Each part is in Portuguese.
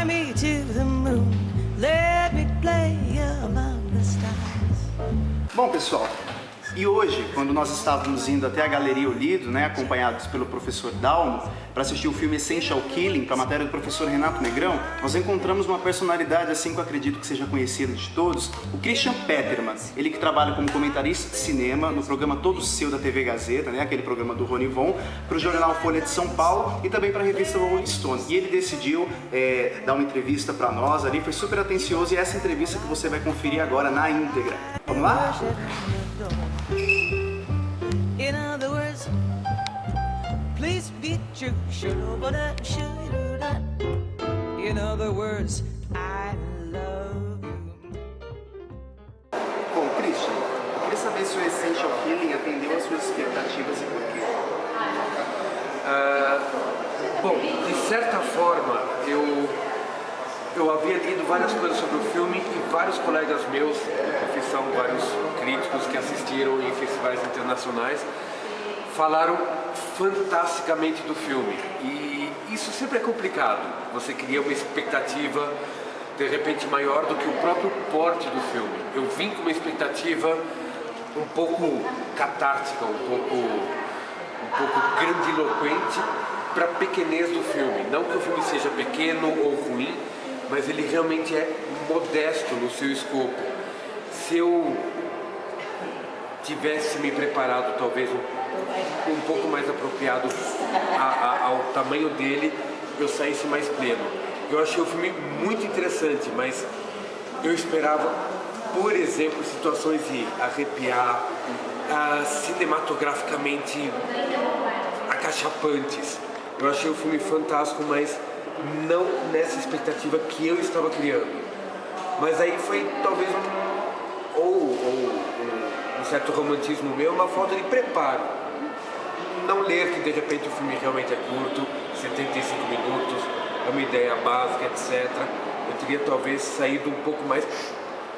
Fly me to the moon, let me play among the stars. Bom, pessoal, e hoje, quando nós estávamos indo até a Galeria Olido, né, acompanhados pelo professor Dalmo, para assistir o filme Essential Killing, para a matéria do professor Renato Negrão, nós encontramos uma personalidade assim que eu acredito que seja conhecida de todos, o Christian Peterman. Ele que trabalha como comentarista de cinema no programa Todo Seu da TV Gazeta, né, aquele programa do Rony Von, para o jornal Folha de São Paulo e também para a revista Rolling Stone. E ele decidiu dar uma entrevista para nós ali, foi super atencioso, e essa entrevista que você vai conferir agora na íntegra. Vamos lá? In other words, please be true. In other words, I love you. Bom, Christian, eu queria saber se o Essential Killing atendeu às suas expectativas e por quê. Bom, de certa forma, eu havia lido várias coisas sobre o filme e vários colegas meus de profissão, vários críticos que assistiram em festivais internacionais, falaram fantasticamente do filme. E isso sempre é complicado. Você cria uma expectativa, de repente, maior do que o próprio porte do filme. Eu vim com uma expectativa um pouco catártica, um pouco grandiloquente para a pequenez do filme. Não que o filme seja pequeno ou ruim, mas ele realmente é modesto no seu escopo. Se eu tivesse me preparado talvez um pouco mais apropriado ao tamanho dele, eu saísse mais pleno. Eu achei o filme muito interessante, mas eu esperava, por exemplo, situações de arrepiar, cinematograficamente acachapantes. Eu achei o filme fantástico, mas não nessa expectativa que eu estava criando. Mas aí foi talvez um certo romantismo meu, uma falta de preparo. Não ler que de repente o filme realmente é curto, 75 minutos, é uma ideia básica, etc. Eu teria talvez saído um pouco mais,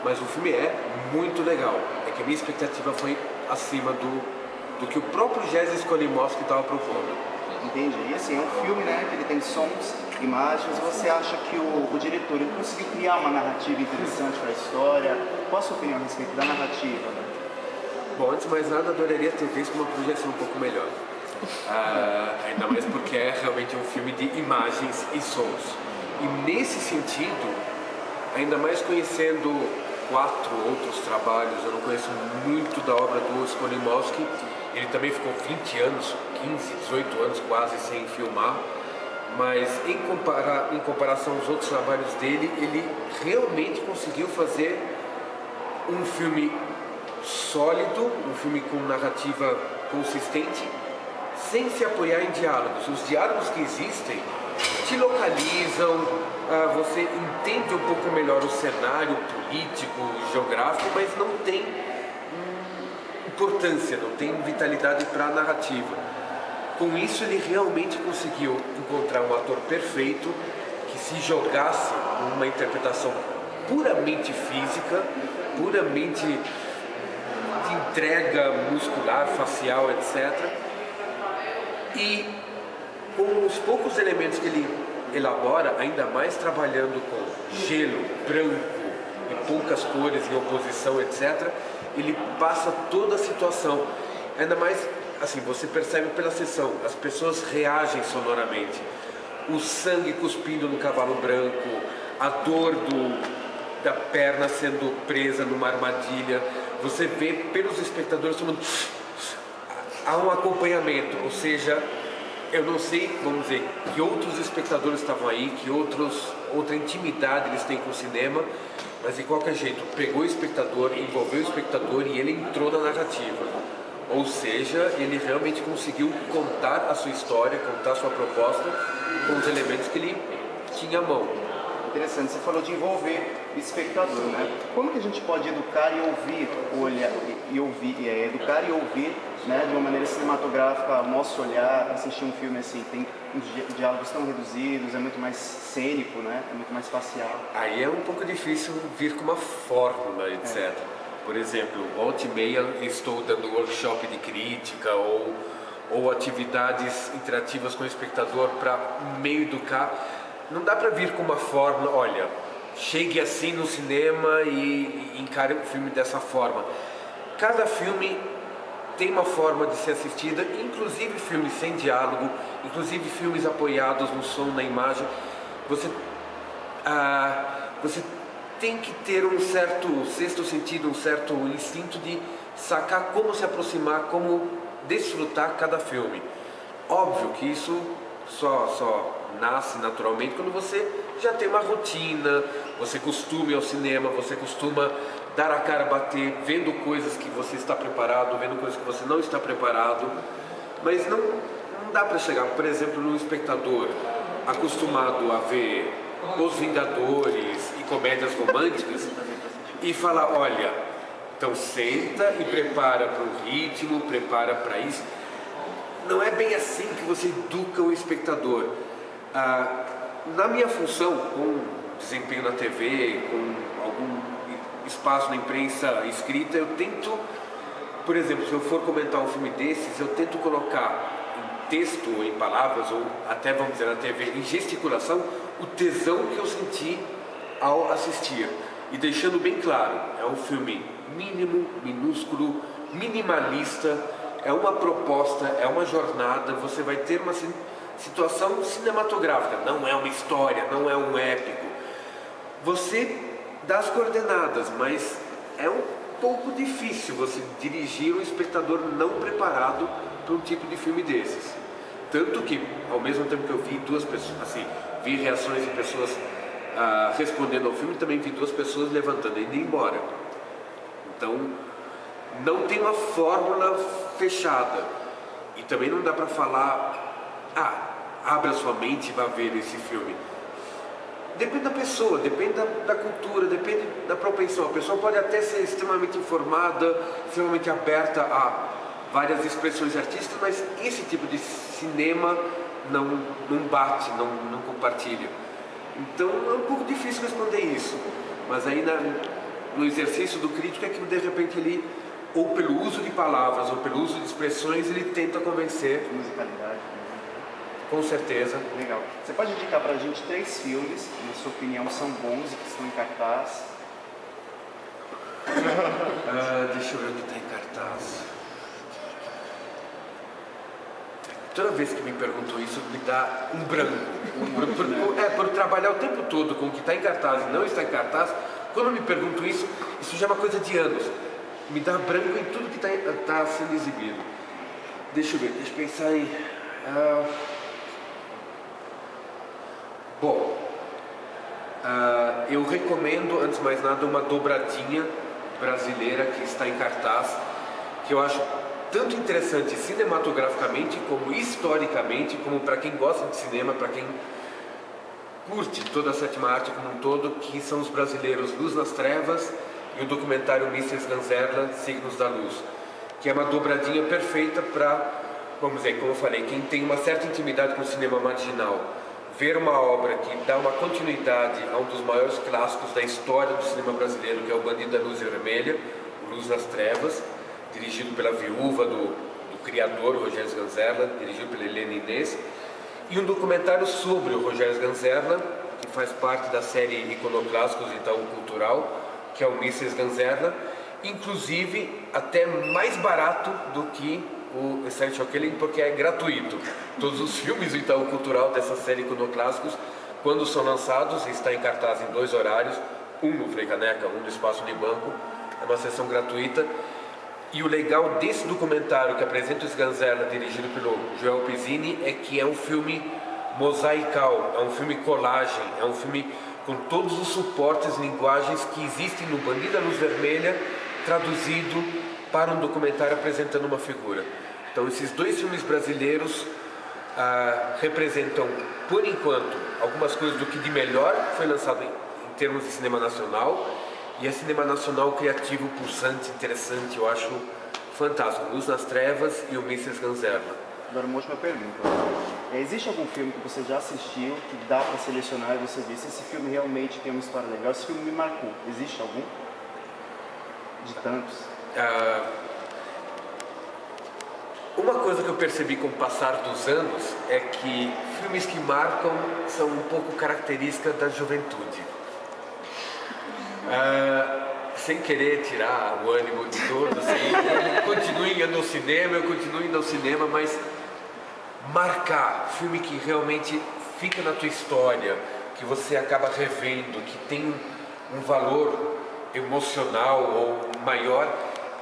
mas o filme é muito legal. É que a minha expectativa foi acima do que o próprio Jerzy Skolimowski estava propondo. Entendi. E assim, é um filme, né, que ele tem sons, imagens. Você acha que o diretor ele conseguiu criar uma narrativa interessante para a história? Qual a sua opinião a respeito da narrativa? Bom, antes de mais nada, adoraria ter visto uma projeção um pouco melhor. Ainda mais porque é realmente um filme de imagens e sons. E nesse sentido, ainda mais conhecendo 4 outros trabalhos, eu não conheço muito da obra do Skolimowski. Ele também ficou 20 anos, 15, 18 anos quase sem filmar, mas em comparação aos outros trabalhos dele, ele realmente conseguiu fazer um filme sólido, um filme com narrativa consistente, sem se apoiar em diálogos. Os diálogos que existem te localizam, você entende um pouco melhor o cenário político, geográfico, mas não tem importância, não tem vitalidade para a narrativa. Com isso ele realmente conseguiu encontrar um ator perfeito que se jogasse numa interpretação puramente física, puramente de entrega muscular, facial, etc. E com os poucos elementos que ele elabora, ainda mais trabalhando com gelo, branco e poucas cores em oposição, etc., ele passa toda a situação. Ainda mais, assim, você percebe pela sessão, as pessoas reagem sonoramente. O sangue cuspindo no cavalo branco, a dor da perna sendo presa numa armadilha. Você vê pelos espectadores tomando... Há um acompanhamento, ou seja, eu não sei, vamos dizer, que outros espectadores estavam aí, que outra intimidade eles têm com o cinema, mas de qualquer jeito, pegou o espectador, envolveu o espectador e ele entrou na narrativa. Ou seja, ele realmente conseguiu contar a sua história, contar a sua proposta com os elementos que ele tinha à mão. Interessante, você falou de envolver o espectador, né? Como que a gente pode educar e ouvir, educar e ouvir, né, de uma maneira cinematográfica, nosso olhar, assistir um filme assim, tem uns diálogos tão reduzidos, é muito mais cênico, né? É muito mais facial. Aí é um pouco difícil vir com uma fórmula, etc. Por exemplo, volta e meia estou dando workshop de crítica ou atividades interativas com o espectador para meio educar. não dá para vir com uma fórmula, olha, chegue assim no cinema e encare o filme dessa forma. Cada filme tem uma forma de ser assistida, inclusive filmes sem diálogo, inclusive filmes apoiados no som, na imagem. Você tem que ter um certo sexto sentido, um certo instinto de sacar como se aproximar, como desfrutar cada filme. Óbvio que isso só nasce naturalmente quando você já tem uma rotina, você costuma ir ao cinema, você costuma dar a cara a bater, vendo coisas que você está preparado, vendo coisas que você não está preparado. Mas não dá para chegar, por exemplo, no espectador acostumado a ver Os Vingadores e comédias românticas e falar, olha, então senta e prepara para o ritmo, prepara para isso. Não é bem assim que você educa o espectador. Na minha função, com desempenho na TV, com algum espaço na imprensa escrita, eu tento, por exemplo, se eu for comentar um filme desses, eu tento colocar em texto, ou em palavras, ou até, vamos dizer, na TV, em gesticulação, o tesão que eu senti ao assistir. E deixando bem claro, é um filme mínimo, minúsculo, minimalista, é uma proposta, é uma jornada, você vai ter uma situação cinematográfica, não é uma história, não é um épico. Você dá as coordenadas, mas é um pouco difícil você dirigir um espectador não preparado para um tipo de filme desses. Tanto que, ao mesmo tempo que eu vi duas pessoas, assim, vi reações de pessoas respondendo ao filme, também vi duas pessoas levantando e indo embora. Então, não tem uma fórmula fechada. E também não dá para falar, abra sua mente e vá ver esse filme. Depende da pessoa, depende da cultura, depende da propensão. A pessoa pode até ser extremamente informada, extremamente aberta a várias expressões artísticas, mas esse tipo de cinema não bate, não compartilha. Então é um pouco difícil responder isso. Mas aí no exercício do crítico é que de repente ele, ou pelo uso de palavras, ou pelo uso de expressões, ele tenta convencer. Musicalidade. Com certeza. Legal. Você pode indicar pra gente 3 filmes que, na sua opinião, são bons e que estão em cartaz? Deixa eu ver o que está em cartaz. Toda vez que me perguntam isso, me dá um branco. Por trabalhar o tempo todo com o que está em cartaz e não está em cartaz, quando me perguntam isso já é uma coisa de anos. Me dá branco em tudo que está sendo exibido. Deixa eu ver, deixa eu pensar em... Bom, eu recomendo, antes de mais nada, uma dobradinha brasileira que está em cartaz, que eu acho tanto interessante cinematograficamente, como historicamente, como para quem gosta de cinema, para quem curte toda a sétima arte como um todo, que são os brasileiros Luz nas Trevas e o documentário Mises Ganzerla, Signos da Luz, que é uma dobradinha perfeita para, vamos dizer, como eu falei, quem tem uma certa intimidade com o cinema marginal, ver uma obra que dá uma continuidade a um dos maiores clássicos da história do cinema brasileiro, que é o Bandido da Luz Vermelha, o Luz nas Trevas, dirigido pela viúva do criador, Rogério Ganzerla, dirigido pela Helena Inês, e um documentário sobre o Rogério Ganzerla, que faz parte da série Iconoclássicos e Itaú Cultural, que é o Mises Ganzerla, inclusive até mais barato do que o Essential Killing, porque é gratuito. Todos os filmes do Itaú Cultural dessa série Iconoclássicos, quando são lançados, está em cartaz em 2 horários, um no Frei Caneca, um no Espaço Unibanco, é uma sessão gratuita. E o legal desse documentário que apresenta o Sganzerla, dirigido pelo Joel Pizzini, é que é um filme mosaical, é um filme colagem, é um filme com todos os suportes, linguagens que existem no Bandido da Luz Vermelha, traduzido para um documentário apresentando uma figura. Então esses 2 filmes brasileiros representam, por enquanto, algumas coisas do que de melhor foi lançado em termos de cinema nacional, e é cinema nacional criativo, pulsante, interessante, eu acho fantástico. Luz nas Trevas e o Mises Ganzerla. Agora uma última pergunta. Existe algum filme que você já assistiu, que dá para selecionar e você disse, esse filme realmente tem uma história legal, esse filme me marcou? Existe algum? De tantos? Uma coisa que eu percebi com o passar dos anos é que filmes que marcam são um pouco características da juventude. Sem querer tirar o ânimo de todos, assim, continuem indo ao cinema, eu continuo indo ao cinema, mas marcar filme que realmente fica na tua história, que você acaba revendo, que tem um valor emocional ou maior,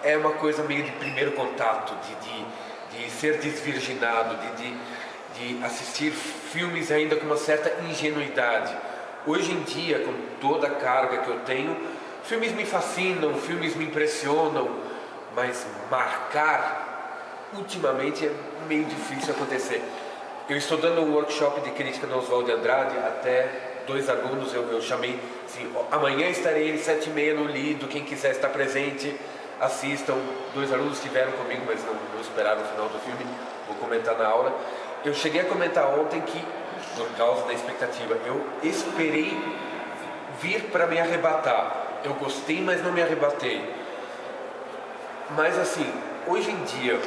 é uma coisa meio de primeiro contato, de ser desvirginado, de assistir filmes ainda com uma certa ingenuidade. Hoje em dia, com toda a carga que eu tenho, filmes me fascinam, filmes me impressionam, mas marcar, ultimamente, é meio difícil acontecer. Eu estou dando um workshop de crítica no Oswald de Andrade, até 2 alunos eu chamei, assim, amanhã estarei às 7h30 no Lido, quem quiser estar presente, assistam. 2 alunos estiveram comigo, mas não esperaram o final do filme, vou comentar na aula. Eu cheguei a comentar ontem que, por causa da expectativa, eu esperei vir para me arrebatar. Eu gostei, mas não me arrebatei. Mas assim, hoje em dia,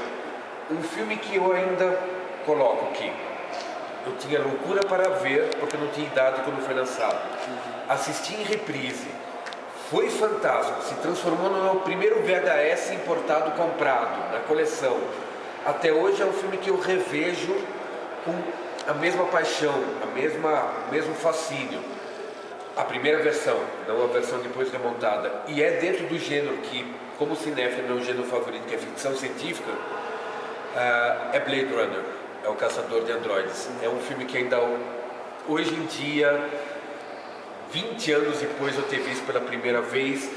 um filme que eu ainda coloco aqui, eu tinha loucura para ver, porque eu não tinha idade quando foi lançado. Assisti em reprise, foi fantástico, se transformou no meu primeiro VHS importado comprado, na coleção. Até hoje é um filme que eu revejo com a mesma paixão, o mesmo fascínio. A primeira versão, não a versão depois remontada, e é dentro do gênero que, como cinéfilo, é meu gênero favorito, que é ficção científica, é Blade Runner, é o Caçador de Androides. É um filme que ainda, hoje em dia, 20 anos depois de eu ter visto pela primeira vez,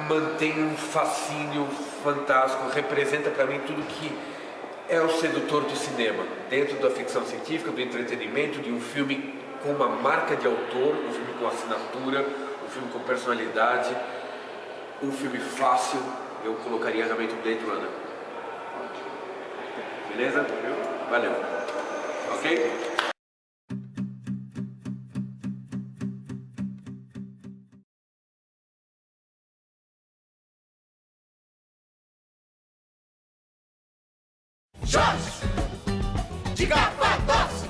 mantém um fascínio fantástico, representa para mim tudo que é o sedutor do cinema, dentro da ficção científica, do entretenimento, de um filme com uma marca de autor, um filme com assinatura, um filme com personalidade, um filme fácil. Eu colocaria realmente o Blade Runner. Beleza? Valeu. Ok? Jorge de Capadócio,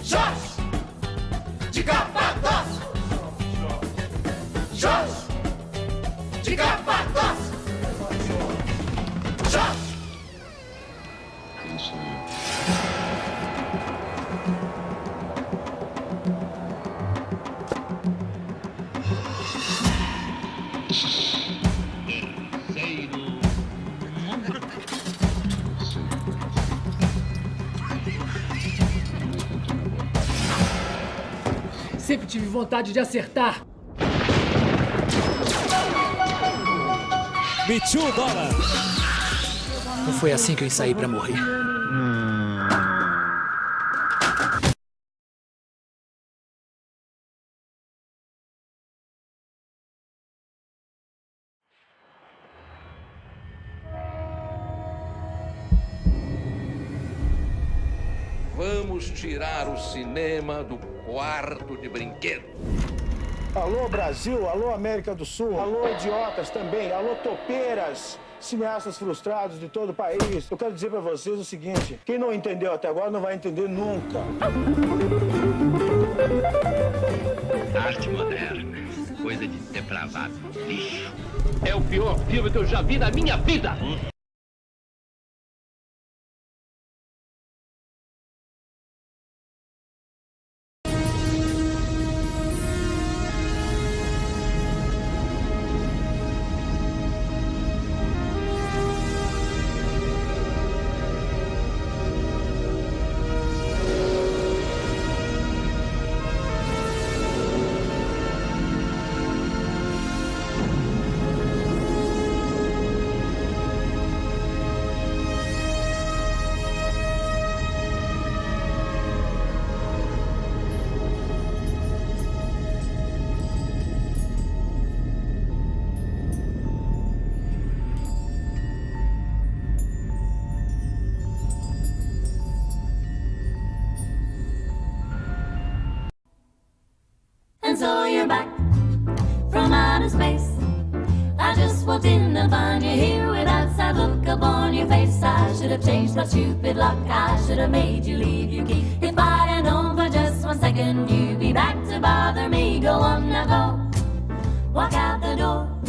Jorge de Capadócio, Jorge de Capadócio, Jorge. Sempre tive vontade de acertar. $2. Não foi assim que eu ensaiei pra morrer. Vamos tirar o cinema do quarto de brinquedo. Alô, Brasil, alô, América do Sul, alô, idiotas também, alô, topeiras, cineastas frustrados de todo o país. Eu quero dizer pra vocês o seguinte, quem não entendeu até agora não vai entender nunca. Arte moderna, coisa de depravado, lixo. É o pior filme que eu já vi na minha vida. And so you're back from outer space. I just walked in and found you here without sight. that look upon your face. I should have changed my stupid luck. I should have made you leave your key. If I had known for just 1 second you'd be back to bother me. Go on now, go. Walk out the door.